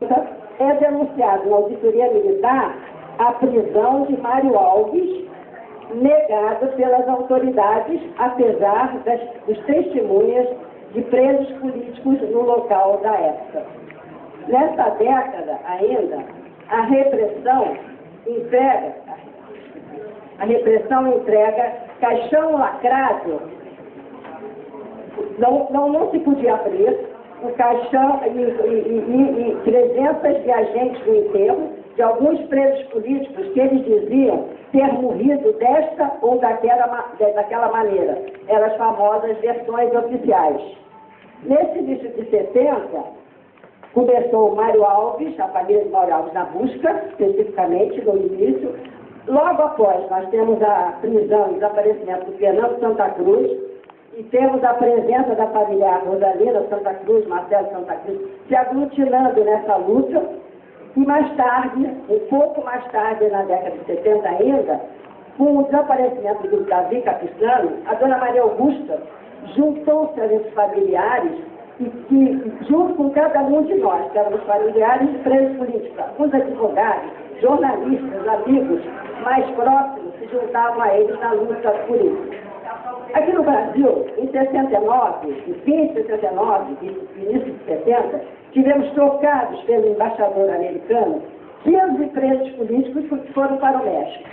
70, é denunciado na auditoria militar a prisão de Mário Alves, negada pelas autoridades, apesar dos testemunhas de presos políticos no local da época. Nessa década ainda, a repressão entrega caixão lacrado, não se podia abrir, o caixão e presenças de agentes do enterro de alguns presos políticos que eles diziam ter morrido desta ou daquela maneira. Eram as famosas versões oficiais. Nesse início de 70, começou o Mário Alves, a família de Mário Alves, na busca, especificamente, no início. Logo após, nós temos a prisão e desaparecimento do Fernando Santa Cruz, e temos a presença da família Rosalina Santa Cruz, Marcelo Santa Cruz, se aglutinando nessa luta. E mais tarde, um pouco mais tarde, na década de 70 ainda, com o desaparecimento do Davi Capistrano, a dona Maria Augusta juntou-se a esses familiares e, junto com cada um de nós, que éramos familiares de presos políticos, os advogados, jornalistas, amigos mais próximos, se juntavam a eles na luta por isso. Aqui no Brasil, em 69, em fim de 69 e início de 70, tivemos trocados pelo embaixador americano 15 presos políticos que foram para o México.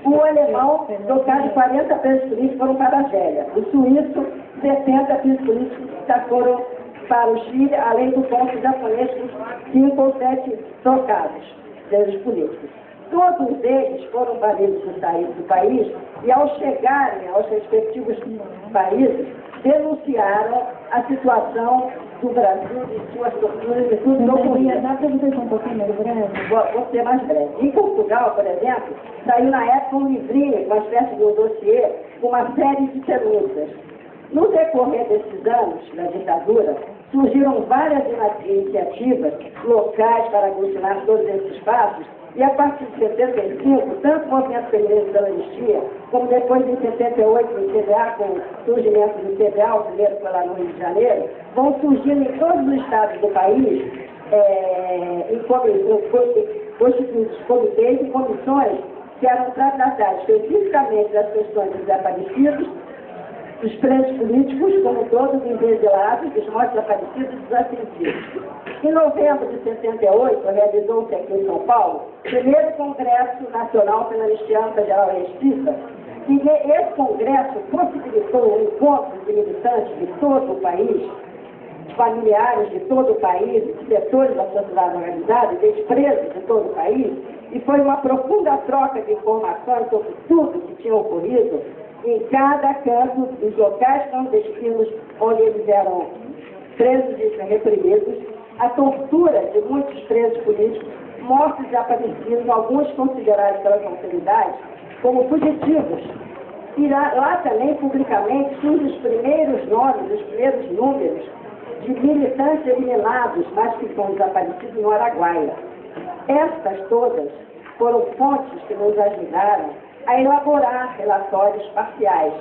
O alemão, trocado 40 presos políticos foram para a Argélia. O suíço, 70 presos políticos foram para o Chile, além do ponto japonês, 5 ou 7 trocados presos políticos. Todos eles foram banidos do país e, ao chegarem aos respectivos países, denunciaram a situação do Brasil, de suas torturas e tudo que ocorria. Dá para você ser um pouquinho mais breve? Vou ser mais breve. Em Portugal, por exemplo, saiu na época um livrinho, uma espécie de um dossiê, com uma série de denúncias. No decorrer desses anos da ditadura, surgiram várias iniciativas locais para aglutinar todos esses espaços. E a partir de 75, tanto o movimento feminino pela anistia, como depois em 78, no CBA, com o surgimento do CBA, o primeiro foi lá no Rio de Janeiro, vão surgindo em todos os estados do país, constituídos comitês e comissões que eram tratadas especificamente das questões dos desaparecidos, dos presos políticos, como todos exilados, dos mortos desaparecidos e dos assistidos. Em novembro de 68, realizou-se aqui em São Paulo o primeiro Congresso Nacional pela Anistia Geral e Justiça, e esse congresso possibilitou o encontro de militantes de todo o país, de familiares de todo o país, de setores da sociedade organizada, de presos de todo o país, e foi uma profunda troca de informações sobre tudo que tinha ocorrido em cada canto dos locais clandestinos onde eles eram presos e reprimidos, a tortura de muitos presos políticos, mortos e desaparecidos, alguns considerados pelas autoridades como fugitivos. E lá também, publicamente, surgem os primeiros nomes, os primeiros números de militantes eliminados, mas que foram desaparecidos no Araguaia. Estas todas foram fontes que nos ajudaram a elaborar relatórios parciais.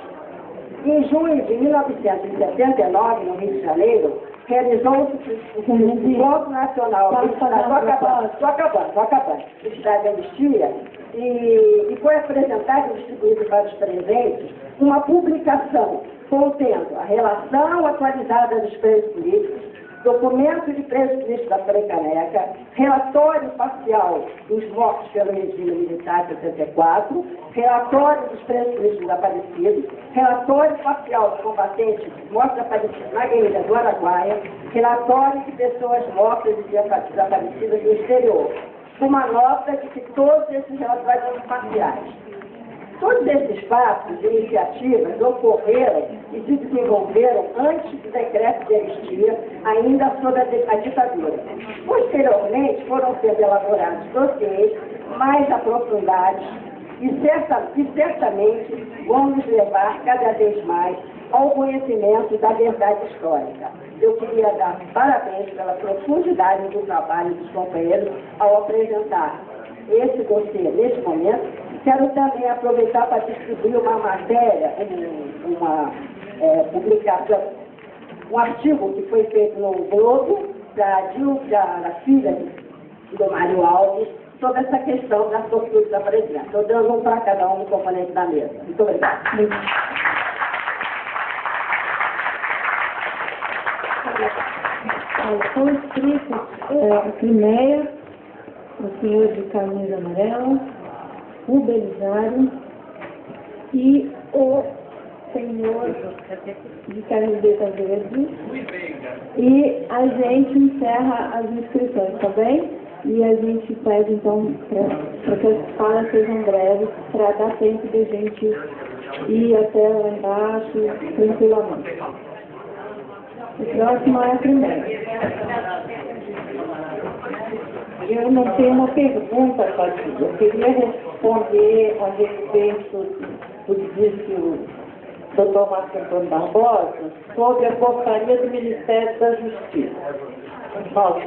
Em junho de 1979, no Rio de Janeiro, realizou-se o Encontro Nacional Estou acabando, Cidade da Anistia, e foi apresentado e distribuído para os presentes uma publicação contendo a relação atualizada dos presos políticos, documento de presos políticos da Frecaneca, relatório parcial dos mortos pelo regime militar de 74, relatório dos presos políticos desaparecidos, relatório parcial dos combatentes mortos desaparecidos na guerrilha do Araguaia, relatório de pessoas mortas e desaparecidas no exterior. Uma nota de que todos esses relatórios são parciais. Todos esses fatos e iniciativas ocorreram e se desenvolveram antes do decreto de anistia, ainda sob a ditadura. Posteriormente, foram sendo elaborados dossiês mais aprofundados e certamente vão nos levar cada vez mais ao conhecimento da verdade histórica. Eu queria dar parabéns pela profundidade do trabalho dos companheiros ao apresentar esse dossiê neste momento. Quero também aproveitar para distribuir uma matéria, uma publicação, um artigo que foi feito no Globo, da filha do Mário Alves, sobre essa questão da tortura da presidência. Estou dando um para cada um do componente da mesa. Muito obrigada. São inscritos a Crimeia, o senhor de camisa amarela, o Belisário e o senhor de camiseta verde. E a gente encerra as inscrições, tá bem? E a gente pede, então, para que as falas sejam breves, para dar tempo de a gente ir até lá embaixo tranquilamente. O próximo é a primeira. Eu não tenho uma pergunta para ti. Eu queria responder a respeito do que disse o Dr. Marco Antônio Barbosa sobre a portaria do Ministério da Justiça. Nós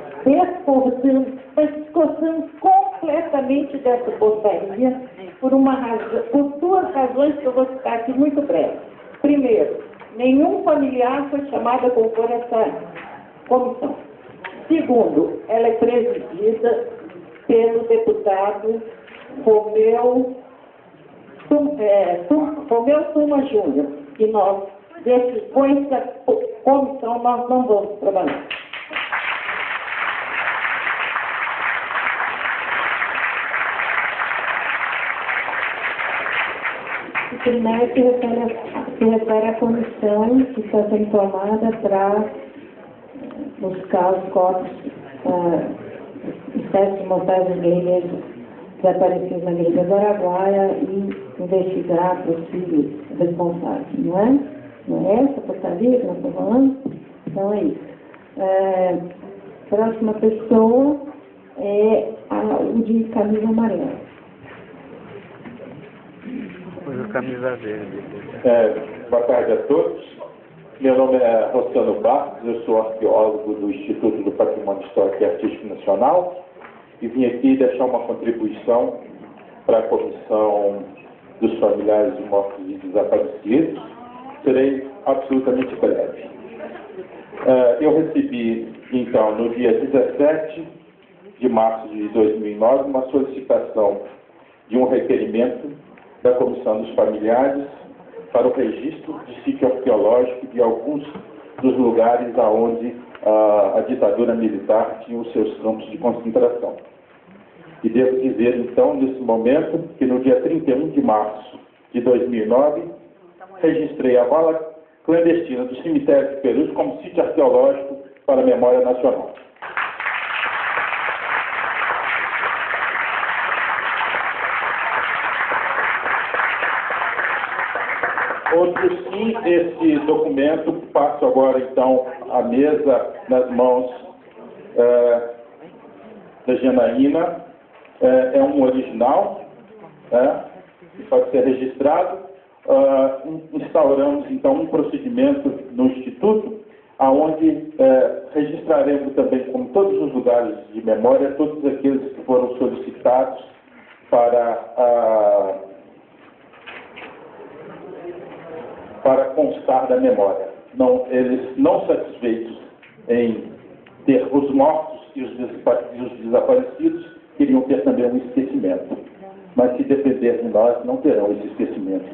discordamos completamente dessa portaria por duas razões que eu vou citar aqui muito breve. Primeiro, nenhum familiar foi chamado a compor essa comissão. Segundo, ela é presidida pelo deputado Romeu Tuma Júnior. E nós, com essa comissão, nós não vamos trabalhar. O primeiro se refere à comissão que está sendo formada para buscar os corpos, espécies de mortais e guerrilheiros desaparecidos na Guerrilha do Araguaia e investigar possíveis responsáveis, não é? Não é essa portaria que nós estamos falando? Então é isso. Próxima pessoa é o de camisa amarela. Camisa verde. Boa tarde a todos. Meu nome é Rossano Barros, eu sou arqueólogo do Instituto do Patrimônio Histórico e Artístico Nacional e vim aqui deixar uma contribuição para a Comissão dos Familiares de Mortos e Desaparecidos. Serei absolutamente breve. Eu recebi, então, no dia 17 de março de 2009, uma solicitação de um requerimento da Comissão dos Familiares para o registro de sítio arqueológico de alguns dos lugares aonde a ditadura militar tinha os seus campos de concentração. E devo dizer, então, nesse momento, que no dia 31 de março de 2009, registrei a vala clandestina do cemitério de Perus como sítio arqueológico para a memória nacional. Outro sim, esse documento, passo agora então a mesa nas mãos da Janaína, é um original, que pode ser registrado. Instauramos então um procedimento no Instituto, onde registraremos também, como todos os lugares de memória, todos aqueles que foram solicitados para constar da memória. Eles não satisfeitos em ter os mortos e os desaparecidos, queriam ter também um esquecimento. Mas se depender de nós, não terão esse esquecimento.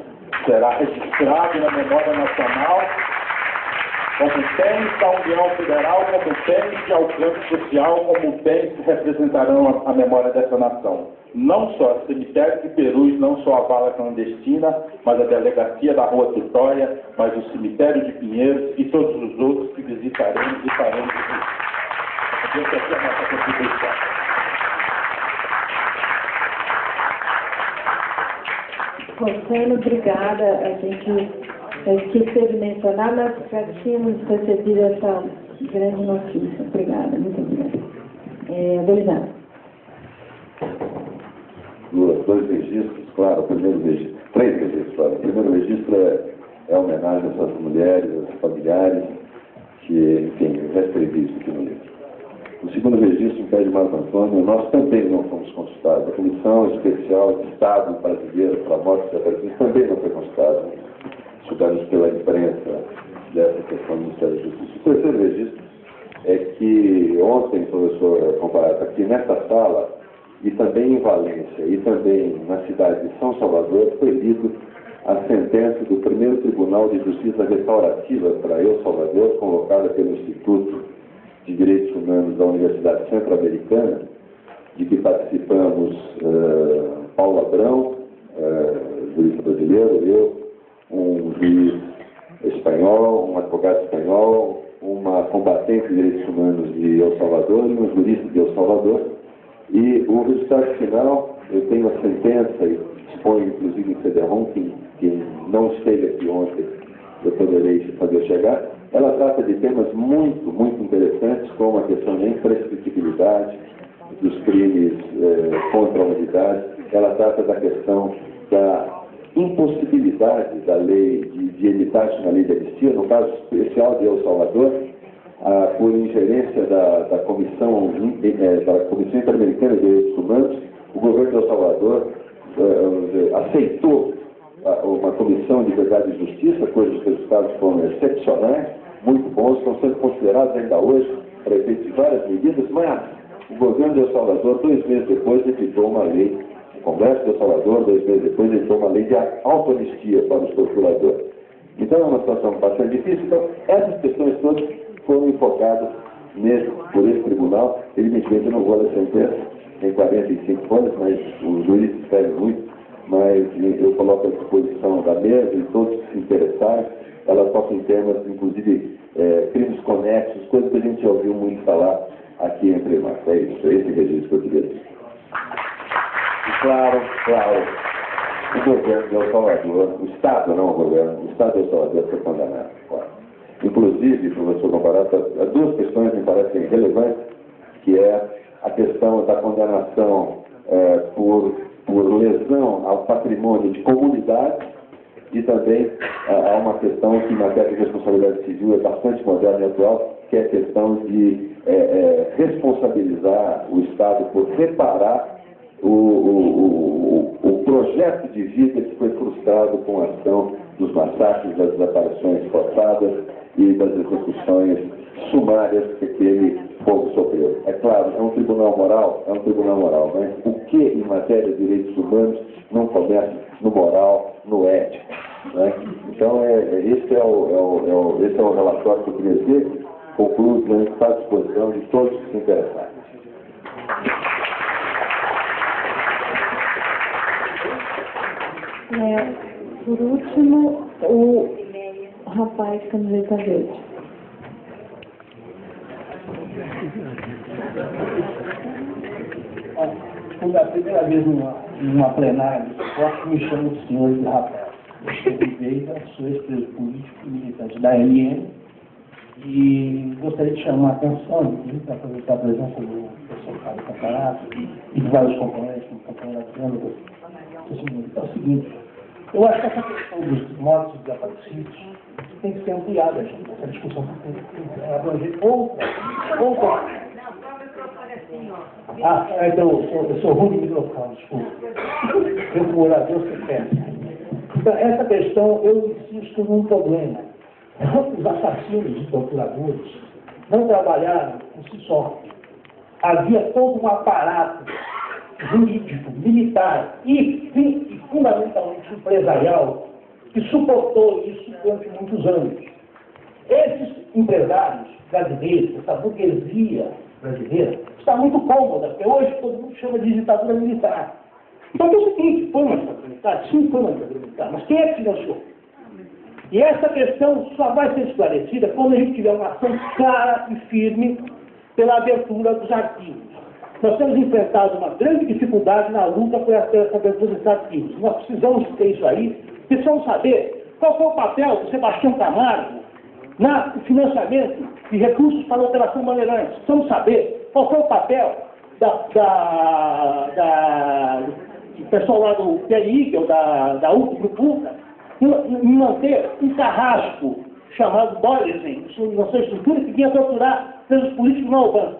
Será registrado na memória nacional como bens da União Federal, como bens de alcance social, como bens que representarão a memória dessa nação. Não só o cemitério de Perus, não só a vala clandestina, mas a delegacia da Rua Tutóia, mas o cemitério de Pinheiros e todos os outros que visitaremos e faremos isso. Essa é a nossa contribuição. Rosana, obrigada. A gente esqueceu de mencionar, mas já tínhamos recebido essa grande notícia. Obrigada, muito obrigada. Belisário. Dois registros, claro, três registros, claro. O primeiro registro é homenagem a essas mulheres, aos familiares, que, enfim, já escrevi isso aqui no livro. O segundo registro, em pé de Marco Antônio, nós também não fomos consultados. A Comissão Especial de Estado Brasileira para a Morte dos Desaparecidos também não foi consultada. Estudados pela imprensa dessa questão do Ministério da Justiça. O terceiro registro é que ontem, professor Comparato, aqui nesta sala, e também em Valência, e também na cidade de São Salvador, foi lido a sentença do primeiro Tribunal de Justiça Restaurativa para El Salvador, convocada pelo Instituto de Direitos Humanos da Universidade Centro-Americana, de que participamos Paulo Abrão, juiz brasileiro, eu, um juiz espanhol, um advogado espanhol, uma combatente de direitos humanos de El Salvador e um jurista de El Salvador. E o resultado final, eu tenho a sentença e exponho inclusive em CD-ROM, que não esteve aqui ontem, eu poderei fazer chegar. Ela trata de temas muito, muito interessantes, como a questão da imprescritibilidade dos crimes contra a humanidade. Ela trata da questão da impossibilidade da lei de editar-se na lei de anistia, no caso especial de El Salvador, por ingerência da Comissão Interamericana de Direitos Humanos. O governo de El Salvador aceitou uma comissão de verdade e justiça, cujos resultados foram excepcionais, muito bons, estão sendo considerados ainda hoje para efeito de várias medidas, mas o governo de El Salvador, 2 meses depois, editou uma lei, o Congresso de El Salvador, 2 meses depois, editou uma lei de autoanistia para os torturadores. Então é uma situação bastante difícil. Então, essas questões todas foram enfocadas por esse tribunal. Evidentemente, eu não vou ler sentença em 45 folhas, mas o juiz escreve muito, mas eu coloco à disposição da mesa e todos que se interessarem. Ela toca em temas, inclusive, crimes conexos, coisas que a gente já ouviu muito falar aqui entre nós. É isso, é esse registro que eu queria dizer. E claro, o governo de El Salvador, o Estado, não o governo, o Estado de El Salvador foi condenado, claro. Inclusive, professor Comparato, há 2 questões que me parecem relevantes, que é a questão da condenação por lesão ao patrimônio de comunidade, e também há uma questão que, em matéria de responsabilidade civil, é bastante moderna e atual, que é a questão de responsabilizar o Estado por reparar o projeto de vida que foi frustrado com a ação dos massacres, das desaparições forçadas e das execuções sumárias que aquele povo sofreu. É claro, é um tribunal moral, mas o que em matéria de direitos humanos não começa no moral, no ético, né? Então, esse é o relatório que eu queria dizer. Concluo que está à disposição de todos que se interessarem. Por último, o rapaz camiseta verde. Quando é a primeira vez numa plenária de esporte, me chamo de senhor de rapaz. Eu sou Ribeira, sou ex-preso político e militante da LN, e gostaria de chamar a atenção, inclusive, para aproveitar a presença do professor Carlos Comparato e de vários componentes, como o companheiro Adriano. É o seguinte, eu acho que essa questão dos mortos e desaparecidos tem que ser ampliada, gente. Essa discussão tem que abranger outra. Então, eu sou ruim de microfone, desculpa. Eu por orar, Deus que peça. Então, essa questão, eu insisto num problema. Os assassinos e torturadores não trabalharam por si só. Havia todo um aparato jurídico, militar e fundamentalmente empresarial que suportou isso durante muitos anos. Esses empresários brasileiros, essa burguesia brasileira, está muito cômoda, porque hoje todo mundo chama de ditadura militar. Então é o seguinte, foi uma ditadura militar? Sim, foi uma ditadura militar, mas quem é que financiou? E essa questão só vai ser esclarecida quando a gente tiver uma ação clara e firme pela abertura dos arquivos. Nós temos enfrentado uma grande dificuldade na luta por essa abertura dos arquivos. Nós precisamos ter isso aí, precisamos saber qual foi o papel do Sebastião Camargo no financiamento de recursos para a Operação Bandeirantes. Precisamos saber qual foi o papel do pessoal lá do PRI, que é da Grupo em manter um carrasco chamado Boyesen, na sua estrutura, que vinha torturar presos políticos na Albânia.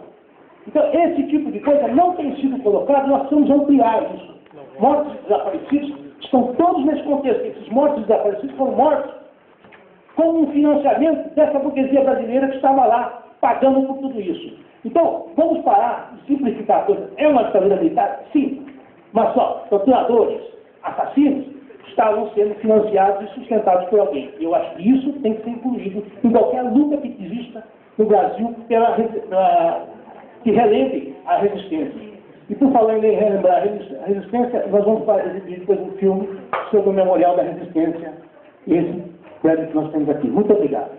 Então, esse tipo de coisa não tem sido colocado, nós precisamos ampliar isso. Mortos e desaparecidos estão todos nesse contexto. Esses mortos e desaparecidos foram mortos com um financiamento dessa burguesia brasileira que estava lá. pagando por tudo isso. Então, vamos parar de simplificar a coisa. É uma ditadura militar? Sim. Mas só, torturadores, assassinos, estavam sendo financiados e sustentados por alguém. Eu acho que isso tem que ser incluído em qualquer luta que exista no Brasil que releve a resistência. E por falar em relembrar a resistência, nós vamos exibir depois um filme sobre o Memorial da Resistência, esse prédio que nós temos aqui. Muito obrigado.